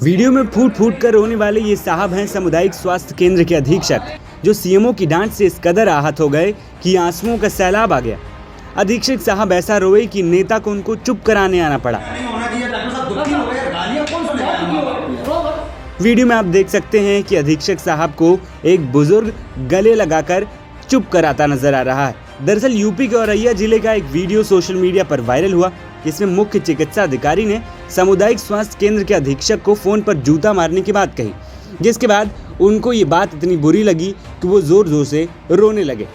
Video में फूट फूट कर रोने वाले ये साहब हैं सामुदायिक स्वास्थ्य केंद्र के अधीक्षक, जो सीएमओ की डांट से इस कदर आहत हो गए कि आंसुओं का सैलाब आ गया। अधीक्षक साहब ऐसा रोए कि नेता को उनको चुप कराने आना पड़ा। वीडियो में आप देख सकते हैं कि अधीक्षक साहब को एक बुजुर्ग गले लगाकर चुप कराता नजर आ रहा है। दरअसल यूपी के औरैया जिले का एक वीडियो सोशल मीडिया पर वायरल हुआ, जिसमें मुख्य चिकित्सा अधिकारी ने सामुदायिक स्वास्थ्य केंद्र के अधीक्षक को फोन पर जूता मारने की बात कही, जिसके बाद उनको ये बात इतनी बुरी लगी कि वो जोर जोर से रोने लगे।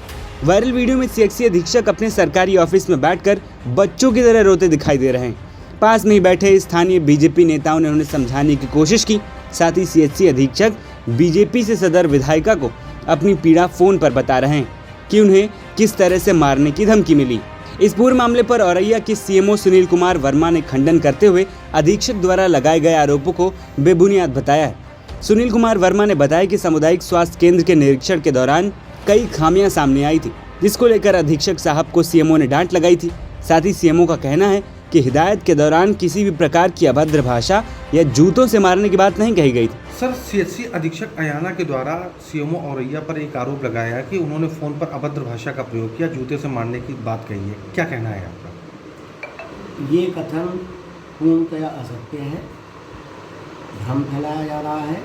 वायरल वीडियो में सीएचसी अधीक्षक अपने सरकारी ऑफिस में बैठकर बच्चों की तरह रोते दिखाई दे रहे हैं। पास में ही बैठे स्थानीय बीजेपी नेताओं ने उन्हें समझाने की कोशिश की। साथ ही सीएचसी अधीक्षक बीजेपी से सदर विधायिका को अपनी पीड़ा फोन पर बता रहे हैं कि उन्हें किस तरह से मारने की धमकी मिली। इस पूरे मामले पर औरैया के सीएमओ सुनील कुमार वर्मा ने खंडन करते हुए अधीक्षक द्वारा लगाए गए आरोपों को बेबुनियाद बताया है। सुनील कुमार वर्मा ने बताया कि सामुदायिक स्वास्थ्य केंद्र के निरीक्षण के दौरान कई खामियां सामने आई थी, जिसको लेकर अधीक्षक साहब को सीएमओ ने डांट लगाई थी। साथ ही सीएमओ का कहना है कि हिदायत के दौरान किसी भी प्रकार की अभद्र भाषा या जूतों से मारने की बात नहीं कही गई थी। सर, सीएचसी अधीक्षक अयाना के द्वारा सीएमओ औरैया पर एक आरोप लगाया कि उन्होंने फ़ोन पर अभद्र भाषा का प्रयोग किया, जूते से मारने की बात कही है, क्या कहना है आपका? ये कथन पूर्णतया असत्य है, भ्रम फैलाया जा रहा है।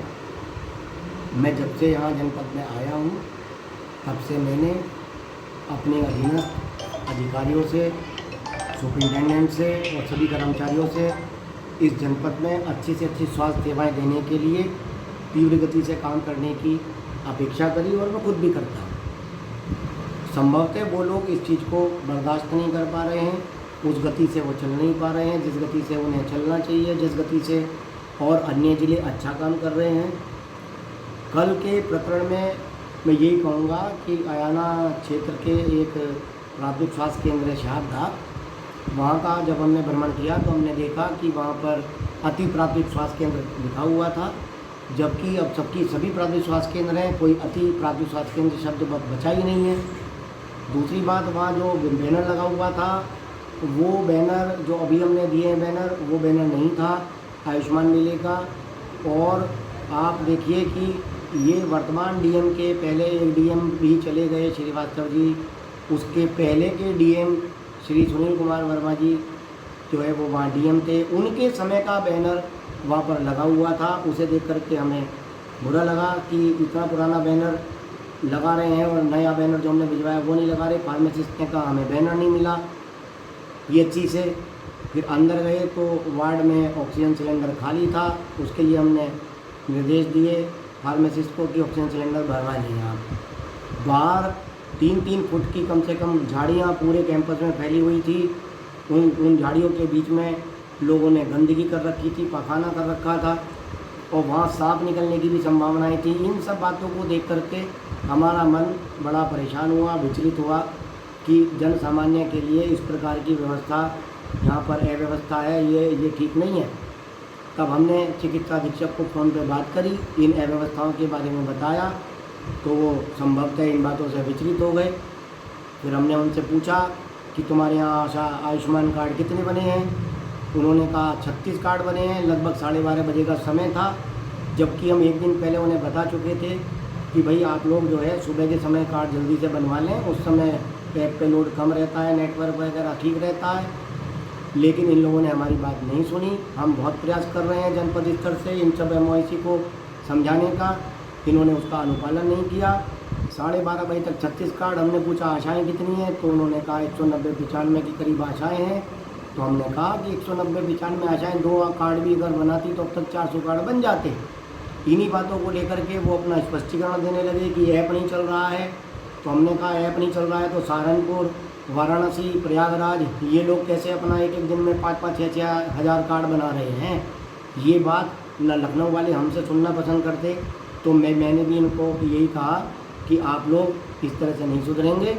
मैं जब से यहाँ जनपद में आया हूँ तब से मैंने अपने अधीनस्थ अधिकारियों से, सुपरिटेंडेंट से और सभी कर्मचारियों से इस जनपद में अच्छी से अच्छी स्वास्थ्य सेवाएं देने के लिए तीव्र गति से काम करने की अपेक्षा करी और मैं खुद भी करता हूँ। संभवतः वो लोग इस चीज़ को बर्दाश्त नहीं कर पा रहे हैं, उस गति से वो चल नहीं पा रहे हैं जिस गति से उन्हें चलना चाहिए, जिस गति से और अन्य जिले अच्छा काम कर रहे हैं। कल के प्रकरण में मैं यही कहूँगा कि अयाना क्षेत्र के एक प्राथमिक स्वास्थ्य केंद्र है शहाबदार, वहाँ का जब हमने भ्रमण किया तो हमने देखा कि वहाँ पर अति प्राथमिक स्वास्थ्य केंद्र लिखा हुआ था, जबकि अब सभी प्राथमिक स्वास्थ्य केंद्र हैं, कोई अति प्राथमिक स्वास्थ्य केंद्र शब्द बचा ही नहीं है। दूसरी बात, वहाँ जो बैनर लगा हुआ था वो बैनर जो अभी हमने दिए हैं बैनर, वो बैनर नहीं था आयुष्मान मेले का। और आप देखिए कि ये वर्तमान डीएम के पहले एक डीएम भी चले गए श्रीवास्तव जी, उसके पहले के डीएम श्री सुनील कुमार वर्मा जी जो है वो वहाँ डीएम थे, उनके समय का बैनर वहाँ पर लगा हुआ था। उसे देख करके हमें बुरा लगा कि इतना पुराना बैनर लगा रहे हैं और नया बैनर जो हमने भिजवाया वो नहीं लगा रहे। फार्मासिस्ट ने कहा हमें बैनर नहीं मिला ये चीज़ से। फिर अंदर गए तो वार्ड में ऑक्सीजन सिलेंडर खाली था, उसके लिए हमने निर्देश दिए फार्मासिस्ट को कि ऑक्सीजन सिलेंडर भरवा लें। आप बाहर 3-3 फुट की कम से कम झाड़ियाँ पूरे कैंपस में फैली हुई थी। उन झाड़ियों के बीच में लोगों ने गंदगी कर रखी थी, पखाना कर रखा था और वहाँ सांप निकलने की भी संभावनाएं थी। इन सब बातों को देख करके हमारा मन बड़ा परेशान हुआ, विचलित हुआ कि जन सामान्य के लिए इस प्रकार की व्यवस्था यहाँ पर अव्यवस्था है, ये ठीक नहीं है। तब हमने चिकित्सा अधीक्षक को फ़ोन पर बात करी, इन अव्यवस्थाओं के बारे में बताया तो वो संभवतः इन बातों से विचलित हो गए। फिर हमने उनसे पूछा कि तुम्हारे यहाँ आयुष्मान कार्ड कितने बने हैं? उन्होंने कहा 36 कार्ड बने हैं। लगभग 12:30 बजे का समय था, जबकि हम एक दिन पहले उन्हें बता चुके थे कि भाई आप लोग जो है सुबह के समय कार्ड जल्दी से बनवा लें, उस समय ऐप पे लोड कम रहता है, नेटवर्क वगैरह ठीक रहता है। लेकिन इन लोगों ने हमारी बात नहीं सुनी। हम बहुत प्रयास कर रहे हैं जनपद स्तर से इन सब MOIC को समझाने का, इन्होंने उसका अनुपालन नहीं किया। 12:30 बजे तक 36 कार्ड। हमने पूछा आशाएं कितनी हैं तो उन्होंने कहा 190-95 के करीब आशाएं हैं। तो हमने कहा कि 190-95 आशाएं, 2 कार्ड भी अगर बनाती तो अब तक 400 कार्ड बन जाते। इन्हीं बातों को लेकर के वो अपना स्पष्टीकरण देने लगे कि ऐप नहीं चल रहा है। तो हमने कहा ऐप नहीं चल रहा है तो सहारनपुर, वाराणसी, प्रयागराज ये लोग कैसे अपना एक दिन में 5-5, 6-6 हज़ार कार्ड बना रहे हैं? ये बात न लखनऊ वाले हमसे सुनना पसंद करते। तो मैंने भी इनको यही कहा कि आप लोग इस तरह से नहीं सुधरेंगे।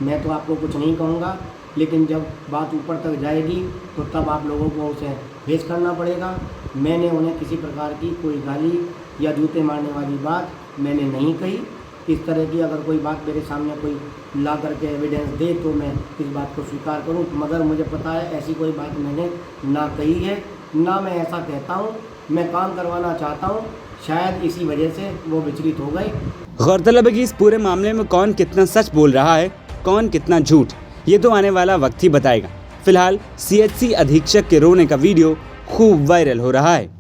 मैं तो आपको कुछ नहीं कहूँगा, लेकिन जब बात ऊपर तक जाएगी तो तब आप लोगों को उसे फेस करना पड़ेगा। मैंने उन्हें किसी प्रकार की कोई गाली या जूते मारने वाली बात मैंने नहीं कही। इस तरह की अगर कोई बात मेरे सामने कोई ला करके एविडेंस दे तो मैं इस बात को स्वीकार करूं, मगर मुझे पता है ऐसी कोई बात मैंने ना कही है, ना मैं ऐसा कहता हूं। मैं काम करवाना चाहता हूं, शायद इसी वजह से वो विचलित हो गए। गौरतलब है कि इस पूरे मामले में कौन कितना सच बोल रहा है, कौन कितना झूठ, ये तो आने वाला वक्त ही बताएगा। फिलहाल CHC अधीक्षक के रोने का वीडियो खूब वायरल हो रहा है।